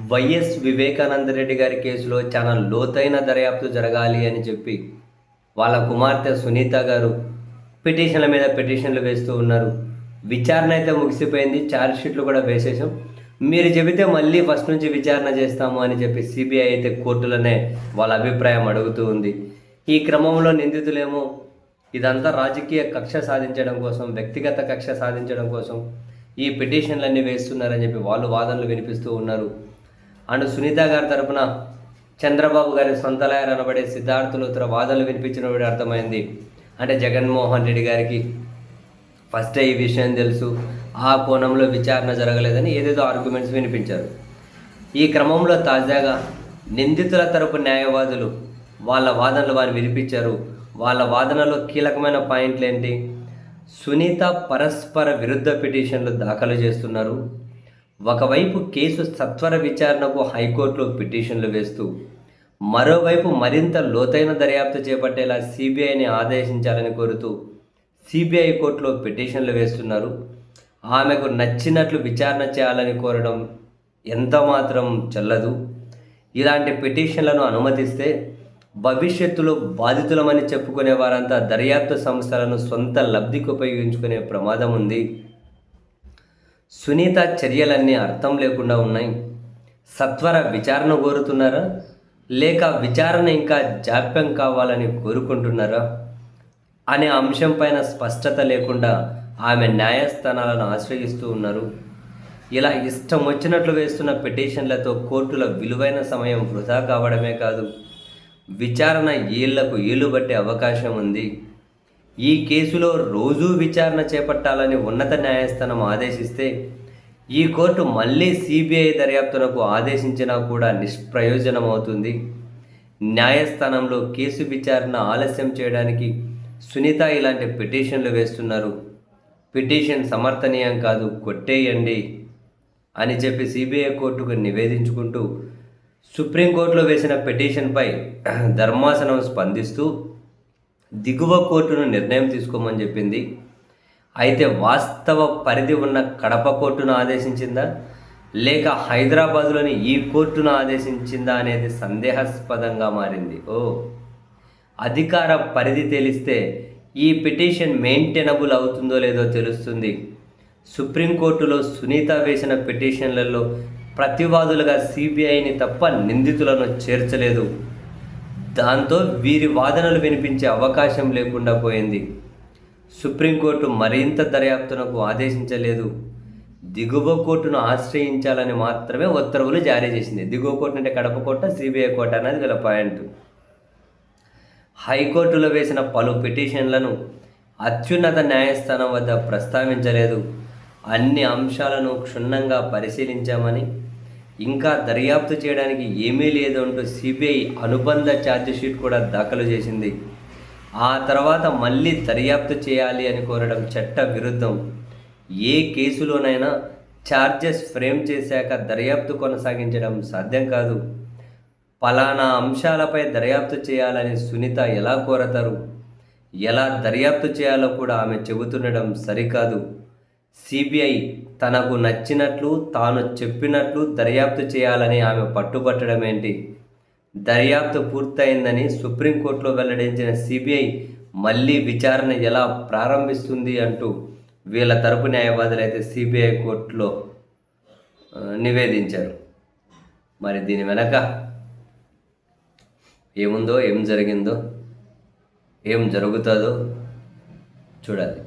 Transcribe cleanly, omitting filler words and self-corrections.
YS Vivekananda Reddy గారి కేసులో చాలా లోతైన దర్యాప్తు జరగాలి అని చెప్పి వాళ్ళ కుమార్తె సునీత గారు పిటిషన్ల మీద పిటిషన్లు వేస్తూ ఉన్నారు. విచారణ అయితే ముగిసిపోయింది, ఛార్జ్షీట్లు కూడా వేసేసాం, మీరు చెబితే మళ్ళీ ఫస్ట్ నుంచి విచారణ చేస్తాము అని చెప్పి సిబిఐ అయితే కోర్టులోనే వాళ్ళ అభిప్రాయం అడుగుతూ ఉంది. ఈ క్రమంలో నిందితులేమో ఇదంతా రాజకీయ కక్ష సాధించడం కోసం, వ్యక్తిగత కక్ష సాధించడం కోసం ఈ పిటిషన్లన్నీ వేస్తున్నారని చెప్పి వాళ్ళు వాదనలు వినిపిస్తూ ఉన్నారు. అండ్ సునీత గారి తరపున చంద్రబాబు గారి సొంత లాయర్ అనబడే సిద్ధార్థ లూత్రా వాదనలు వినిపించినప్పుడు అర్థమైంది, అంటే జగన్మోహన్ రెడ్డి గారికి ఫస్ట్ ఈ విషయం తెలుసు, ఆ కోణంలో విచారణ జరగలేదని ఏదేదో ఆర్గ్యుమెంట్స్ వినిపించారు. ఈ క్రమంలో తాజాగా నిందితుల తరపు న్యాయవాదులు వాళ్ళ వాదనలు వారు వినిపించారు. వాళ్ళ వాదనలో కీలకమైన పాయింట్లు ఏంటి? సునీత పరస్పర విరుద్ధ పిటిషన్లు దాఖలు చేస్తున్నారు. ఒకవైపు కేసు సత్వర విచారణకు హైకోర్టులో పిటిషన్లు వేస్తూ, మరోవైపు మరింత లోతైన దర్యాప్తు చేపట్టేలా సిబిఐని ఆదేశించాలని కోరుతూ సిబిఐ కోర్టులో పిటిషన్లు వేస్తున్నారు. ఆమెకు నచ్చినట్లు విచారణ చేయాలని కోరడం ఎంత మాత్రం చెల్లదు. ఇలాంటి పిటిషన్లను అనుమతిస్తే భవిష్యత్తులో బాధితులమని చెప్పుకునే వారంతా దర్యాప్తు సంస్థలను సొంత లబ్ధికి ఉపయోగించుకునే ప్రమాదం ఉంది. సునీత చర్యలన్నీ అర్థం లేకుండా ఉన్నాయి. సత్వర విచారణ కోరుతున్నారా, లేక విచారణ ఇంకా జాప్యం కావాలని కోరుకుంటున్నారా అనే అంశంపైన స్పష్టత లేకుండా ఆమె న్యాయస్థానాలను ఆశ్రయిస్తూ ఉన్నారు. ఇలా ఇష్టం వచ్చినట్లు వేస్తున్న పిటిషన్లతో కోర్టుల విలువైన సమయం వృధా కావడమే కాదు, విచారణ ఏళ్లకు ఏళ్లు పట్టే అవకాశం ఉంది. ఈ కేసులో రోజూ విచారణ చేపట్టాలని ఉన్నత న్యాయస్థానం ఆదేశిస్తే ఈ కోర్టు మళ్ళీ సిబిఐ దర్యాప్తునకు ఆదేశించినా కూడా నిష్ప్రయోజనం అవుతుంది. న్యాయస్థానంలో కేసు విచారణ ఆలస్యం చేయడానికి సునీత ఇలాంటి పిటిషన్లు వేస్తున్నారు. పిటిషన్ సమర్థనీయం కాదు, కొట్టేయండి అని చెప్పి సిబిఐ కోర్టుకు నివేదించుకుంటూ సుప్రీంకోర్టులో వేసిన పిటిషన్పై ధర్మాసనం స్పందిస్తూ దిగువ కోర్టును నిర్ణయం తీసుకోమని చెప్పింది. అయితే వాస్తవ పరిధి ఉన్న కడప కోర్టును ఆదేశించిందా, లేక హైదరాబాదులోని ఈ కోర్టును ఆదేశించిందా అనేది సందేహాస్పదంగా మారింది. అధికార పరిధి తెలిస్తే ఈ పిటిషన్ మెయింటెనబుల్ అవుతుందో లేదో తెలుస్తుంది. సుప్రీంకోర్టులో సునీత వేసిన పిటిషన్లలో ప్రతివాదులుగా సిబిఐని తప్ప నిందితులను చేర్చలేదు. దాంతో వీరి వాదనలు వినిపించే అవకాశం లేకుండా పోయింది. సుప్రీంకోర్టు మరింత దర్యాప్తునకు ఆదేశించలేదు, దిగువ కోర్టును ఆశ్రయించాలని మాత్రమే ఉత్తర్వులు జారీ చేసింది. దిగువ కోర్టు అంటే కడప కోర్టు, సిబిఐ కోర్టు అనేది వీళ్ళ పాయింట్. హైకోర్టులో వేసిన పలు పిటిషన్లను అత్యున్నత న్యాయస్థానం వద్ద ప్రస్తావించలేదు. అన్ని అంశాలను క్షుణ్ణంగా పరిశీలించామని, ఇంకా దర్యాప్తు చేయడానికి ఏమీ లేదు అంటూ సిబిఐ అనుబంధ ఛార్జిషీట్ కూడా దాఖలు చేసింది. ఆ తర్వాత మళ్ళీ దర్యాప్తు చేయాలి అని కోరడం చట్ట విరుద్ధం. ఏ కేసులోనైనా ఛార్జెస్ ఫ్రేమ్ చేశాక దర్యాప్తు కొనసాగించడం సాధ్యం కాదు. పలానా అంశాలపై దర్యాప్తు చేయాలని సునీత ఎలా కోరతారు? ఎలా దర్యాప్తు చేయాలో కూడా ఆమె చెబుతుండడం సరికాదు. సిబిఐ తనకు నచ్చినట్లు, తాను చెప్పినట్లు దర్యాప్తు చేయాలని ఆమె పట్టుబట్టడం ఏంటి? దర్యాప్తు పూర్తయిందని సుప్రీంకోర్టులో వెల్లడించిన సిబిఐ మళ్ళీ విచారణ ఎలా ప్రారంభిస్తుంది అంటూ వీళ్ళ తరపు న్యాయవాదులు అయితే సిబిఐ కోర్టులో నివేదించారు. మరి దీని వెనక ఏముందో, ఏం జరిగిందో, ఏం జరుగుతుందో చూడాలి.